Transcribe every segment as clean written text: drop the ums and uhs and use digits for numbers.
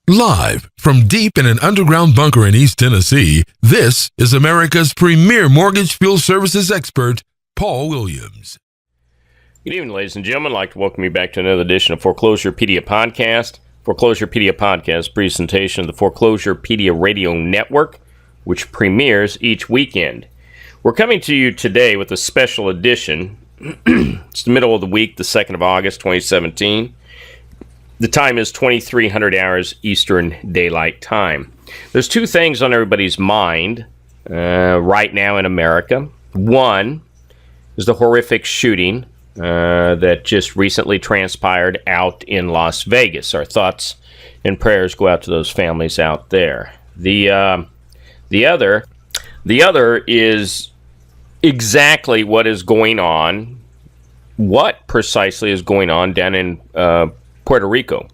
Live from deep in an underground bunker in East Tennessee, this is America's premier mortgage field services expert, Paul Williams. Good evening, ladies and gentlemen. I'd like to welcome you back to another edition of Foreclosurepedia Podcast. Foreclosurepedia Podcast presentation of the Foreclosurepedia Radio Network, which premieres each weekend. We're coming to you today with a special edition. It's the middle of the week, the 2nd of August, 2017. The time is 2300 hours Eastern Daylight Time. There's two things on everybody's mind right now in America. One is the horrific shooting that just recently transpired out in Las Vegas. Our thoughts and prayers go out to those families out there. The other is exactly what is going on, what precisely is going on down in Puerto Rico.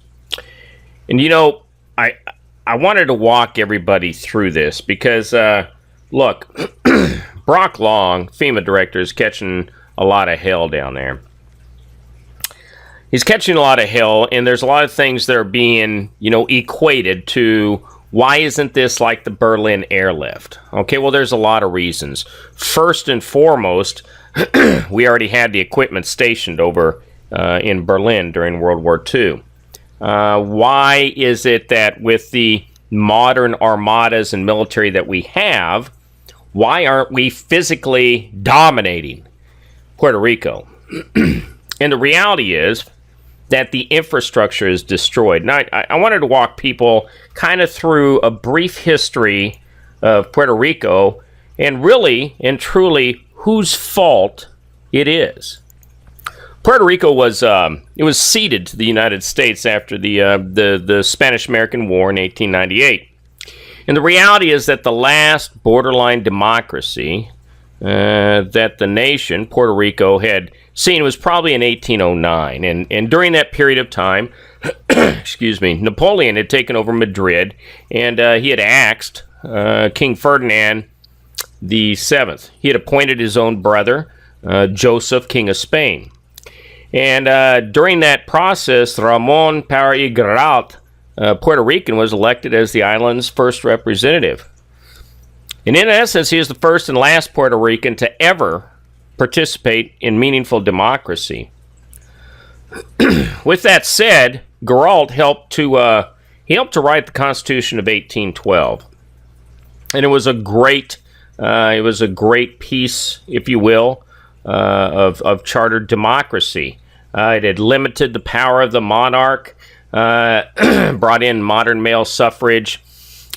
And you know, I wanted to walk everybody through this because, look, Brock Long, FEMA director, is catching a lot of hell down there. He's catching a lot of hell, and there's a lot of things that are being, equated to why isn't this like the Berlin airlift? Okay, well, there's a lot of reasons. First and foremost, we already had the equipment stationed over in Berlin during World War II. Why is it that with the modern armadas and military that we have, why aren't we physically dominating Puerto Rico? And the reality is that the infrastructure is destroyed. Now, I wanted to walk people kind of through a brief history of Puerto Rico and really and truly whose fault it is. Puerto Rico was ceded to the United States after the Spanish-American War in 1898. And the reality is that the last borderline democracy that the nation, Puerto Rico, had seen was probably in 1809. And during that period of time, Napoleon had taken over Madrid, and he had axed King Ferdinand VII. He had appointed his own brother, Joseph, King of Spain. And during that process, Ramon Parra Garalt, Puerto Rican, was elected as the island's first representative. And in essence, he is the first and last Puerto Rican to ever participate in meaningful democracy. With that said, Garalt helped to write the Constitution of 1812, and it was a great piece, if you will, of chartered democracy. It had limited the power of the monarch, brought in modern male suffrage,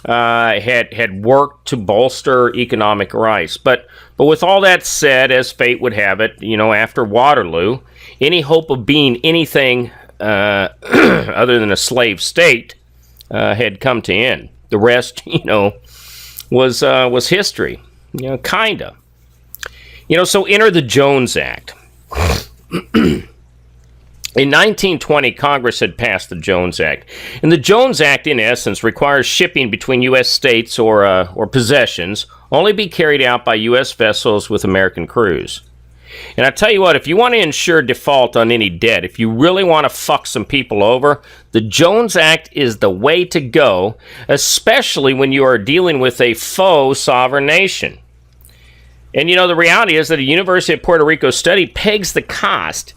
had worked to bolster economic rights. But with all that said, as fate would have it, after Waterloo, any hope of being anything other than a slave state had come to end. The rest, was history. Kinda. So enter the Jones Act. In 1920, Congress had passed the Jones Act. And the Jones Act, in essence, requires shipping between U.S. states or possessions only be carried out by U.S. vessels with American crews. And I tell you what, if you want to ensure default on any debt, if you really want to fuck some people over, the Jones Act is the way to go, especially when you are dealing with a faux sovereign nation. And the reality is that a University of Puerto Rico study pegs the costs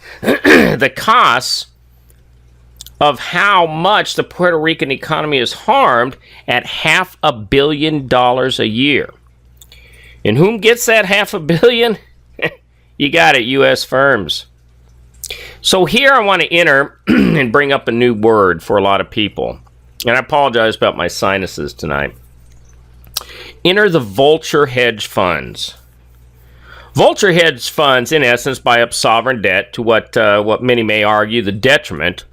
of how much the Puerto Rican economy is harmed at $500 million a year. And whom gets that $500 million? You got it, U.S. firms. So here I want to enter and bring up a new word for a lot of people. And I apologize about my sinuses tonight. Enter the Vulture Hedge Funds. Vulture Hedge Funds, in essence, buy up sovereign debt to what many may argue the detriment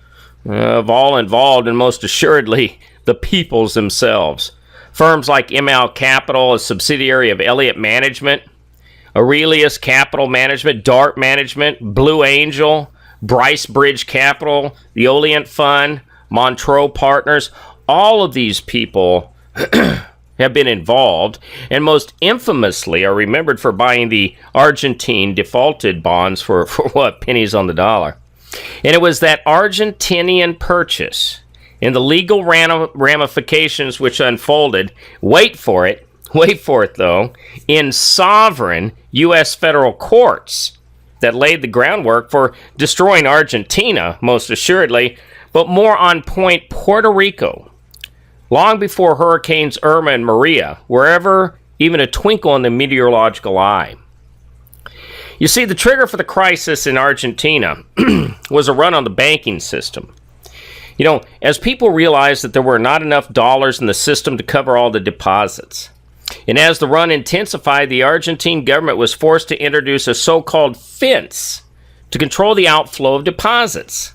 of all involved, and most assuredly the peoples themselves. Firms like ML Capital, a subsidiary of Elliott Management, Aurelius Capital Management, Dart Management, Blue Angel, Bryce Bridge Capital, the Oleant Fund, Montreux Partners, all of these people have been involved, and most infamously are remembered for buying the Argentine defaulted bonds for what, pennies on the dollar. And it was that Argentinian purchase and the legal ramifications which unfolded, wait for it though, in sovereign U.S. federal courts that laid the groundwork for destroying Argentina, most assuredly, but more on point, Puerto Rico. Long before Hurricanes Irma and Maria were ever even a twinkle in the meteorological eye. You see, the trigger for the crisis in Argentina was a run on the banking system. You know, as people realized that there were not enough dollars in the system to cover all the deposits, and as the run intensified, the Argentine government was forced to introduce a so-called fence to control the outflow of deposits.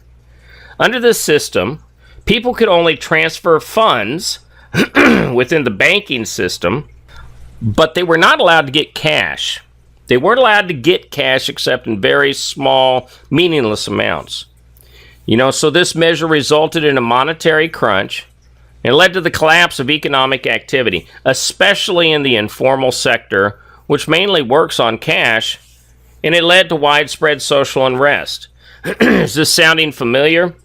Under this system, people could only transfer funds within the banking system, but they were not allowed to get cash. They weren't allowed to get cash except in very small, meaningless amounts. You know, so this measure resulted in a monetary crunch and led to the collapse of economic activity, especially in the informal sector, which mainly works on cash, and it led to widespread social unrest. Is this sounding familiar?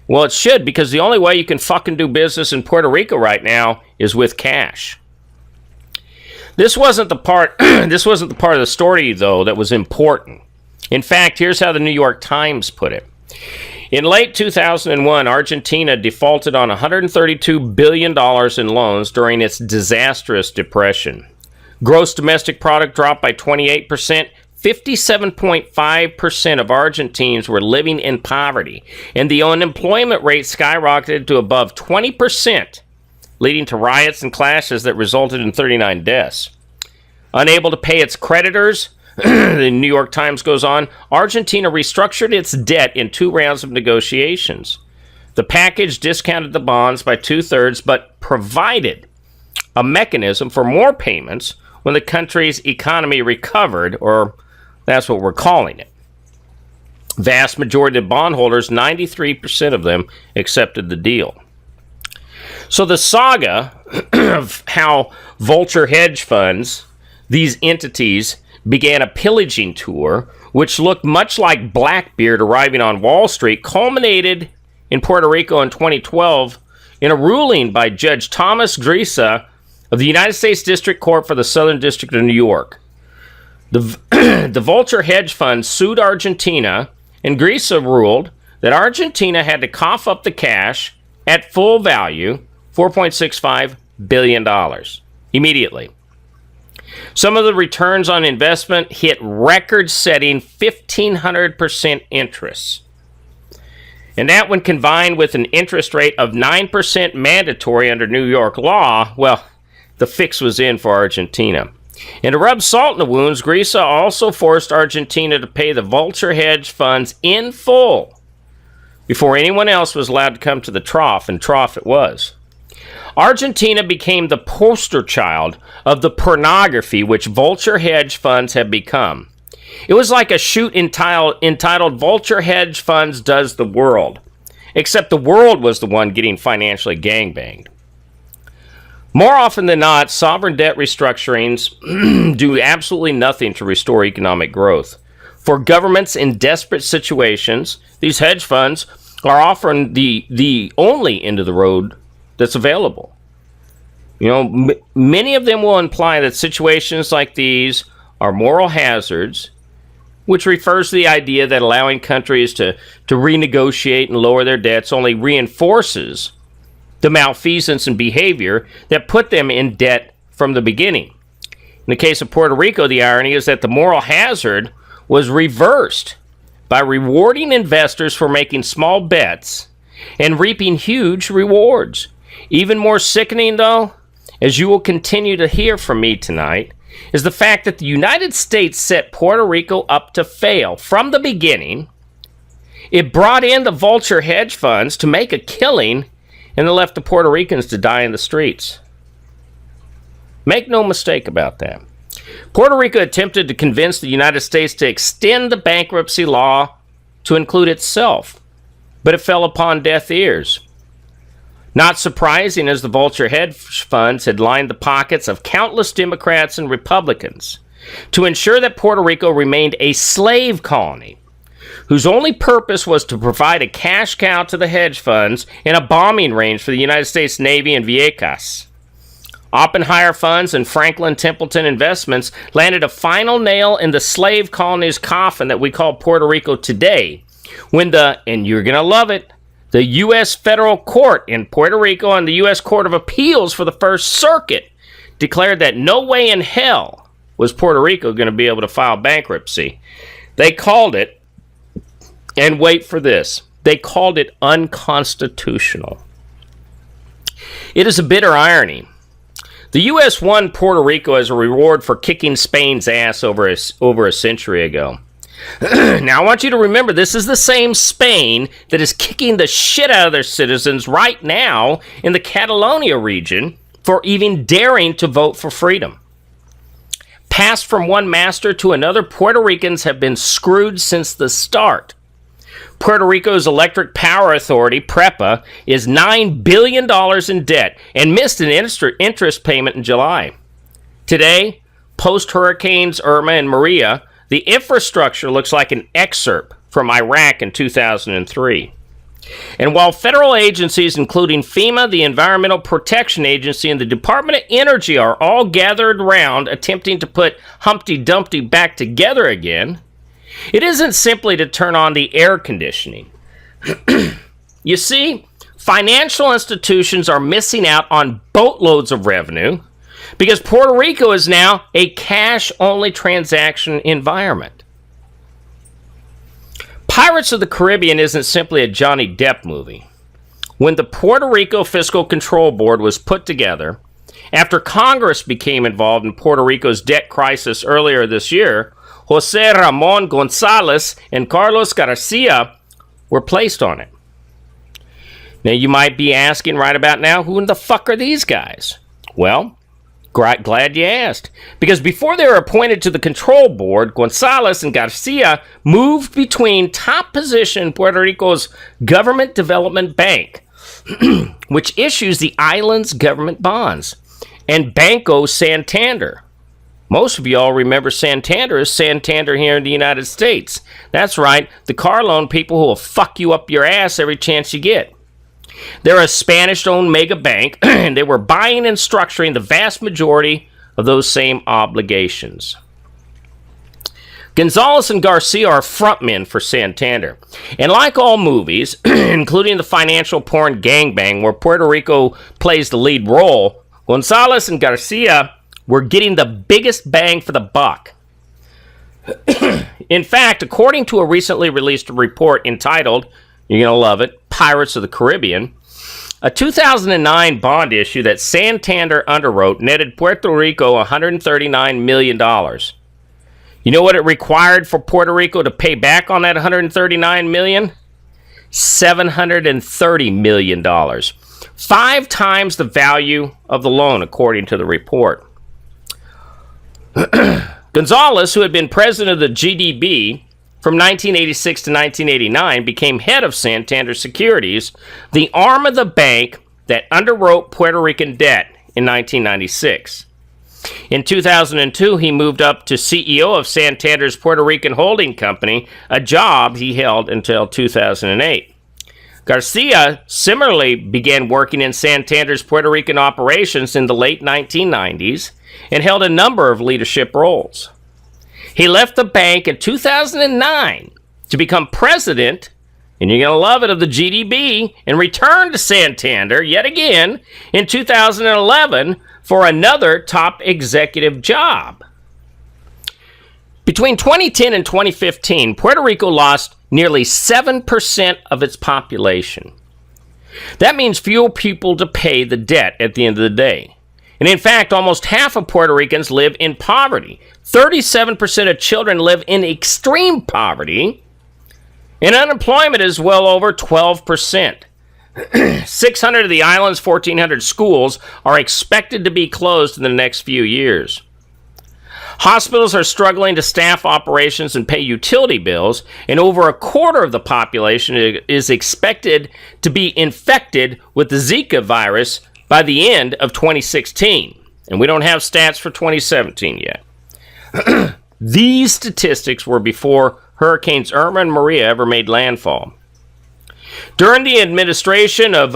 Well, it should, because the only way you can fucking do business in Puerto Rico right now is with cash. This wasn't the part of the story, though, that was important. In fact, here's how the New York Times put it. In late 2001, Argentina defaulted on $132 billion in loans during its disastrous depression. Gross domestic product dropped by 28%. 57.5% of Argentines were living in poverty, and the unemployment rate skyrocketed to above 20%, leading to riots and clashes that resulted in 39 deaths. Unable to pay its creditors, the New York Times goes on, Argentina restructured its debt in 2 rounds of negotiations. The package discounted the bonds by 2/3, but provided a mechanism for more payments when the country's economy recovered, or that's what we're calling it. Vast majority of bondholders, 93% of them, accepted the deal. So the saga of how Vulture Hedge Funds, these entities, began a pillaging tour, which looked much like Blackbeard arriving on Wall Street, culminated in Puerto Rico in 2012 in a ruling by Judge Thomas Grisa of the United States District Court for the Southern District of New York. The Vulture Hedge Fund sued Argentina, and Grisa ruled that Argentina had to cough up the cash at full value, $4.65 billion, immediately. Some of the returns on investment hit record-setting 1,500% interest. And that, when combined with an interest rate of 9% mandatory under New York law, well, the fix was in for Argentina. And to rub salt in the wounds, Grisa also forced Argentina to pay the Vulture Hedge Funds in full before anyone else was allowed to come to the trough, and trough it was. Argentina became the poster child of the pornography which Vulture Hedge Funds have become. It was like a shoot entitled Vulture Hedge Funds Does the World, except the world was the one getting financially gangbanged. More often than not, sovereign debt restructurings do absolutely nothing to restore economic growth. For governments in desperate situations, these hedge funds are often the only end of the road that's available. You know, many of them will imply that situations like these are moral hazards, which refers to the idea that allowing countries to renegotiate and lower their debts only reinforces the malfeasance and behavior that put them in debt from the beginning. In the case of Puerto Rico, the irony is that the moral hazard was reversed by rewarding investors for making small bets and reaping huge rewards. Even more sickening, though, as you will continue to hear from me tonight, is the fact that the United States set Puerto Rico up to fail from the beginning. It brought in the Vulture Hedge Funds to make a killing, and then left the Puerto Ricans to die in the streets. Make no mistake about that. Puerto Rico attempted to convince the United States to extend the bankruptcy law to include itself, but it fell upon deaf ears. Not surprising, as the Vulture Hedge Funds had lined the pockets of countless Democrats and Republicans to ensure that Puerto Rico remained a slave colony. whose only purpose was to provide a cash cow to the hedge funds and a bombing range for the United States Navy in Vieques. Oppenheimer Funds and Franklin Templeton Investments landed a final nail in the slave colony's coffin that we call Puerto Rico today, when and you're going to love it, the U.S. Federal Court in Puerto Rico and the U.S. Court of Appeals for the First Circuit declared that no way in hell was Puerto Rico going to be able to file bankruptcy. They called it, and wait for this, they called it unconstitutional. It is a bitter irony. The U.S. won Puerto Rico as a reward for kicking Spain's ass over a century ago. Now, I want you to remember, this is the same Spain that is kicking the shit out of their citizens right now in the Catalonia region for even daring to vote for freedom. Passed from one master to another, Puerto Ricans have been screwed since the start. Puerto Rico's Electric Power Authority, PREPA, is $9 billion in debt and missed an interest payment in July. Today, post-Hurricanes Irma and Maria, the infrastructure looks like an excerpt from Iraq in 2003. And while federal agencies, including FEMA, the Environmental Protection Agency, and the Department of Energy are all gathered around attempting to put Humpty Dumpty back together again, it isn't simply to turn on the air conditioning. You see, financial institutions are missing out on boatloads of revenue because Puerto Rico is now a cash-only transaction environment. Pirates of the Caribbean isn't simply a Johnny Depp movie. When the Puerto Rico Fiscal Control Board was put together, after Congress became involved in Puerto Rico's debt crisis earlier this year, Jose Ramon Gonzalez and Carlos Garcia were placed on it. Now, you might be asking right about now, who in the fuck are these guys? Well, glad you asked. Because before they were appointed to the control board, Gonzalez and Garcia moved between top position in Puerto Rico's Government Development Bank, which issues the island's government bonds, and Banco Santander. Most of y'all remember Santander as Santander here in the United States. That's right, the car loan people who will fuck you up your ass every chance you get. They're a Spanish-owned mega bank, and they were buying and structuring the vast majority of those same obligations. Gonzalez and Garcia are frontmen for Santander. And like all movies, including the financial porn gangbang where Puerto Rico plays the lead role, Gonzalez and Garcia were getting the biggest bang for the buck. In fact, according to a recently released report entitled, you're going to love it, Pirates of the Caribbean, a 2009 bond issue that Santander underwrote netted Puerto Rico $139 million. You know what it required for Puerto Rico to pay back on that $139 million? $730 million. 5 times the value of the loan, according to the report. Gonzalez, who had been president of the GDB from 1986 to 1989, became head of Santander Securities, the arm of the bank that underwrote Puerto Rican debt in 1996. In 2002, he moved up to CEO of Santander's Puerto Rican holding company, a job he held until 2008. Garcia similarly began working in Santander's Puerto Rican operations in the late 1990s and held a number of leadership roles. He left the bank in 2009 to become president, and you're going to love it, of the GDB, and returned to Santander yet again in 2011 for another top executive job. Between 2010 and 2015, Puerto Rico lost nearly 7% of its population. That means fewer people to pay the debt at the end of the day. And in fact, almost half of Puerto Ricans live in poverty. 37% of children live in extreme poverty. And unemployment is well over 12%. 600 of the island's 1,400 schools are expected to be closed in the next few years. Hospitals are struggling to staff operations and pay utility bills, and over a quarter of the population is expected to be infected with the Zika virus by the end of 2016. And we don't have stats for 2017 yet. These statistics were before Hurricanes Irma and Maria ever made landfall. During the administration of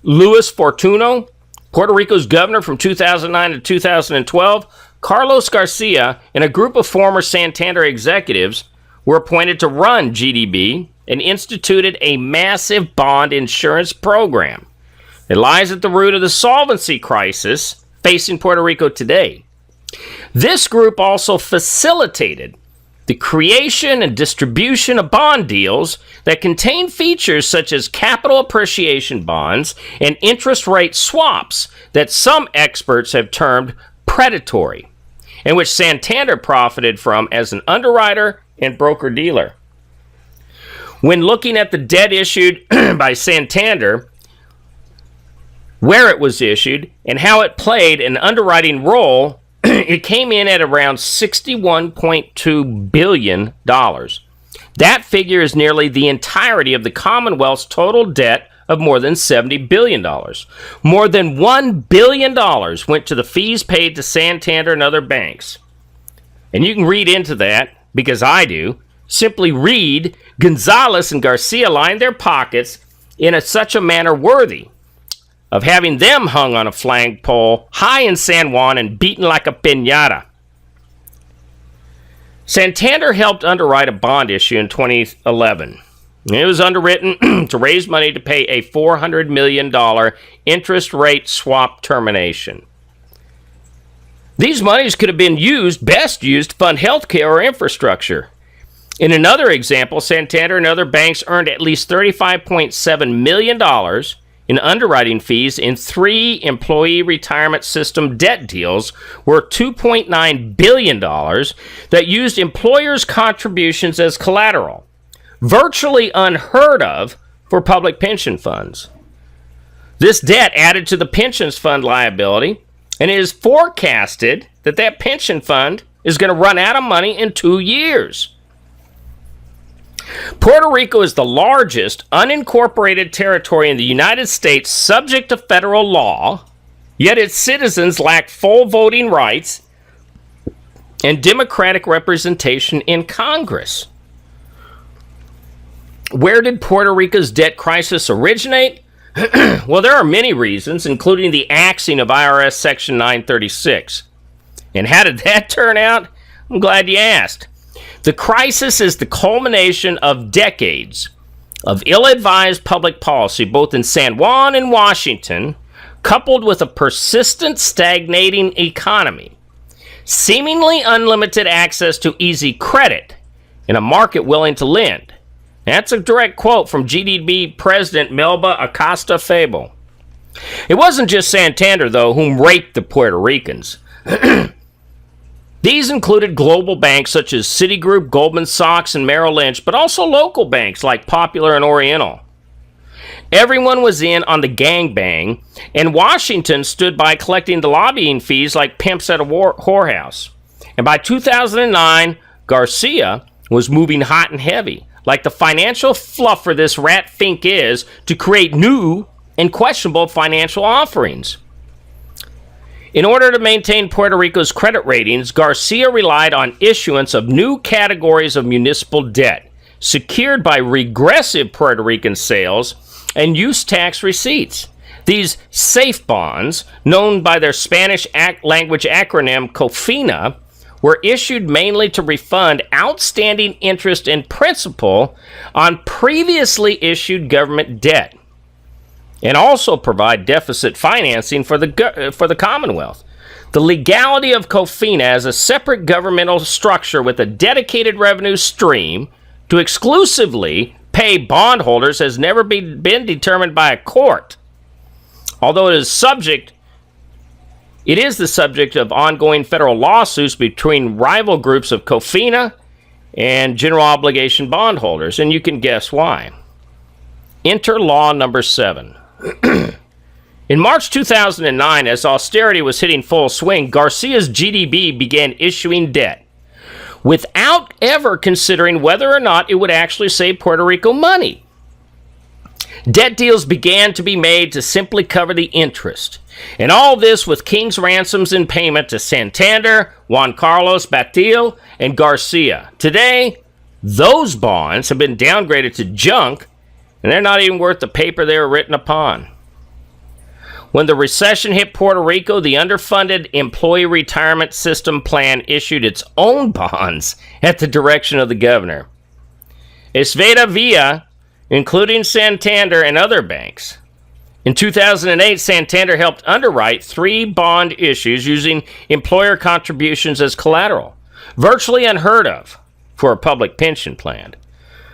Luis Fortuno, Puerto Rico's governor from 2009 to 2012, Carlos Garcia and a group of former Santander executives were appointed to run GDB and instituted a massive bond insurance program. It lies at the root of the solvency crisis facing Puerto Rico today. This group also facilitated the creation and distribution of bond deals that contain features such as capital appreciation bonds and interest rate swaps that some experts have termed predatory, and which Santander profited from as an underwriter and broker-dealer. When looking at the debt issued by Santander, where it was issued, and how it played an underwriting role, it came in at around $61.2 billion. That figure is nearly the entirety of the Commonwealth's total debt of more than $70 billion. More than $1 billion went to the fees paid to Santander and other banks. And you can read into that, because I do. Simply read, Gonzalez and Garcia lined their pockets in such a manner worthy of having them hung on a flagpole high in San Juan and beaten like a piñata. Santander helped underwrite a bond issue in 2011. It was underwritten to raise money to pay a $400 million interest rate swap termination. These monies could have been best used to fund healthcare or infrastructure. In another example, Santander and other banks earned at least $35.7 million in underwriting fees in 3 employee retirement system debt deals worth $2.9 billion that used employers' contributions as collateral, virtually unheard of for public pension funds. This debt added to the pensions fund liability, and it is forecasted that that pension fund is going to run out of money in 2 years. Puerto Rico is the largest unincorporated territory in the United States subject to federal law, yet its citizens lack full voting rights and democratic representation in Congress. Where did Puerto Rico's debt crisis originate? Well, there are many reasons, including the axing of IRS Section 936. And how did that turn out? I'm glad you asked. The crisis is the culmination of decades of ill-advised public policy, both in San Juan and Washington, coupled with a persistent stagnating economy, seemingly unlimited access to easy credit, and a market willing to lend. That's a direct quote from GDB President Melba Acosta-Fable. It wasn't just Santander, though, whom raped the Puerto Ricans. These included global banks such as Citigroup, Goldman Sachs, and Merrill Lynch, but also local banks like Popular and Oriental. Everyone was in on the gangbang, and Washington stood by collecting the lobbying fees like pimps at a whorehouse. And by 2009, Garcia was moving hot and heavy, like the financial fluffer this rat Fink is, to create new and questionable financial offerings. In order to maintain Puerto Rico's credit ratings, Garcia relied on issuance of new categories of municipal debt, secured by regressive Puerto Rican sales and use tax receipts. These safe bonds, known by their Spanish language acronym COFINA, were issued mainly to refund outstanding interest and principal on previously issued government debt, and also provide deficit financing for the Commonwealth. The legality of COFINA as a separate governmental structure with a dedicated revenue stream to exclusively pay bondholders has never been determined by a court, although it is the subject of ongoing federal lawsuits between rival groups of COFINA and general obligation bondholders, and you can guess why. Enter law number 7. In March 2009, as austerity was hitting full swing, Garcia's GDB began issuing debt without ever considering whether or not it would actually save Puerto Rico money. Debt deals began to be made to simply cover the interest. And all this with king's ransoms in payment to Santander, Juan Carlos Batil, and Garcia. Today, those bonds have been downgraded to junk, and they're not even worth the paper they were written upon. When the recession hit Puerto Rico, the underfunded Employee Retirement System Plan issued its own bonds at the direction of the governor. Esveda Villa, including Santander and other banks. In 2008, Santander helped underwrite 3 bond issues using employer contributions as collateral, virtually unheard of for a public pension plan.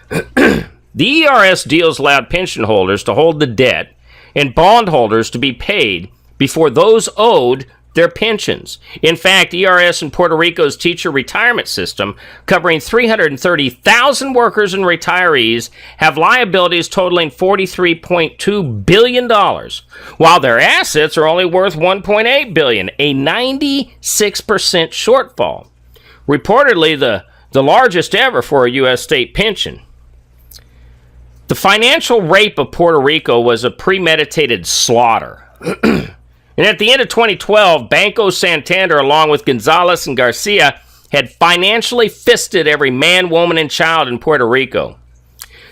The ERS deals allowed pension holders to hold the debt and bondholders to be paid before those owed their pensions. In fact, ERS in Puerto Rico's teacher retirement system, covering 330,000 workers and retirees, have liabilities totaling $43.2 billion, while their assets are only worth $1.8 billion, a 96% shortfall. Reportedly the largest ever for a U.S. state pension. The financial rape of Puerto Rico was a premeditated slaughter. And at the end of 2012, Banco Santander, along with Gonzalez and Garcia, had financially fisted every man, woman, and child in Puerto Rico.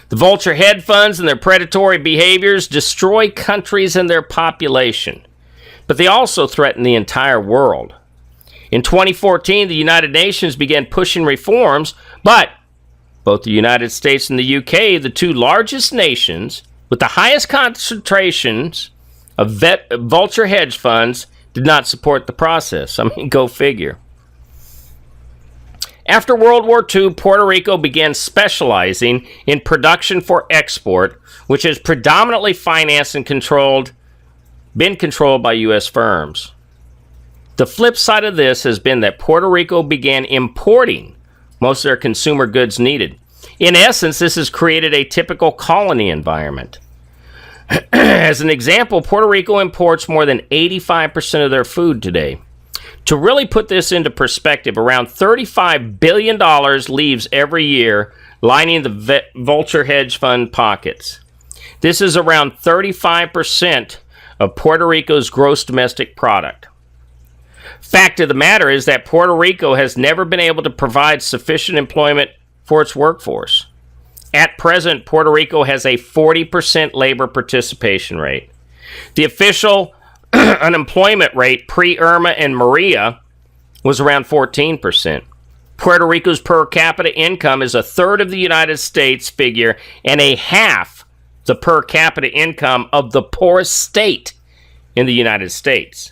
The Vulture Hedge Funds and their predatory behaviors destroy countries and their population, but they also threaten the entire world. In 2014, the United Nations began pushing reforms, but both the United States and the UK, the 2 largest nations with the highest concentrations of Vulture Hedge Funds, did not support the process. I mean, go figure. After World War II, Puerto Rico began specializing in production for export, which has predominantly financed and been controlled by U.S. firms. The flip side of this has been that Puerto Rico began importing most of their consumer goods needed. In essence, this has created a typical colony environment. As an example, Puerto Rico imports more than 85% of their food today. To really put this into perspective, around $35 billion leaves every year lining the Vulture Hedge Fund pockets. This is around 35% of Puerto Rico's gross domestic product. Fact of the matter is that Puerto Rico has never been able to provide sufficient employment for its workforce. At present, Puerto Rico has a 40% labor participation rate. The official unemployment rate pre-Irma and Maria was around 14%. Puerto Rico's per capita income is a third of the United States figure and a half the per capita income of the poorest state in the United States.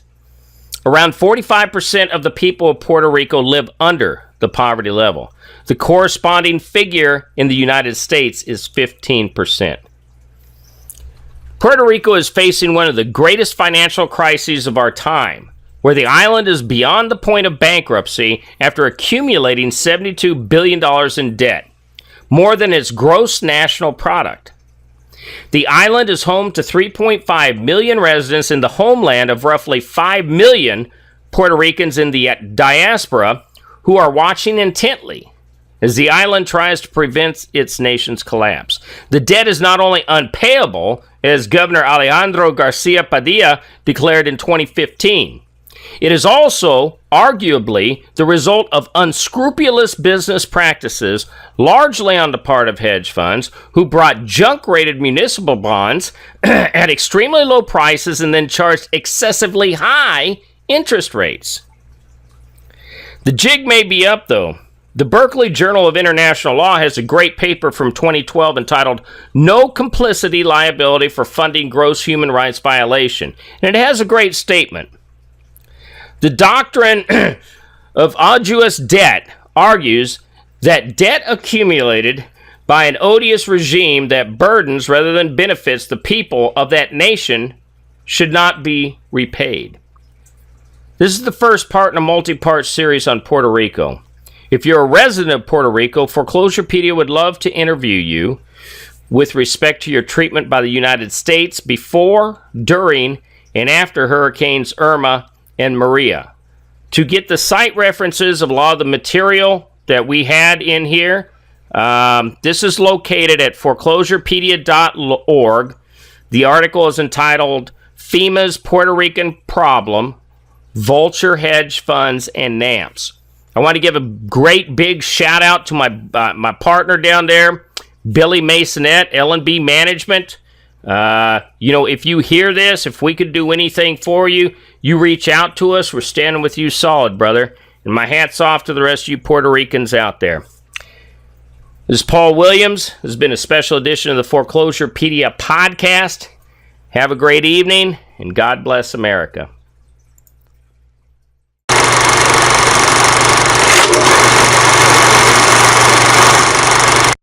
Around 45% of the people of Puerto Rico live under the poverty level. The corresponding figure in the United States is 15%. Puerto Rico is facing one of the greatest financial crises of our time, where the island is beyond the point of bankruptcy after accumulating $72 billion in debt, more than its gross national product. The island is home to 3.5 million residents in the homeland of roughly 5 million Puerto Ricans in the diaspora who are watching intently as the island tries to prevent its nation's collapse. The debt is not only unpayable, as Governor Alejandro Garcia Padilla declared in 2015, it is also arguably the result of unscrupulous business practices, largely on the part of hedge funds, who brought junk-rated municipal bonds at extremely low prices and then charged excessively high interest rates. The jig may be up, though. The Berkeley Journal of International Law has a great paper from 2012 entitled No Complicity Liability for Funding Gross Human Rights Violation, and it has a great statement. The doctrine of arduous debt argues that debt accumulated by an odious regime that burdens rather than benefits the people of that nation should not be repaid. This is the first part in a multi-part series on Puerto Rico. If you're a resident of Puerto Rico, Foreclosurepedia would love to interview you with respect to your treatment by the United States before, during, and after Hurricanes Irma and Maria. To get the site references of a lot of the material that we had in here, this is located at foreclosurepedia.org. The article is entitled FEMA's Puerto Rican Problem, Vulture Hedge Funds, and NAMPs. I want to give a great big shout out to my partner down there, Billy Masonette, L&B Management. If you hear this, if we could do anything for you, you reach out to us. We're standing with you solid, brother. And my hat's off to the rest of you Puerto Ricans out there. This is Paul Williams. This has been a special edition of the Foreclosurepedia podcast. Have a great evening, and God bless America.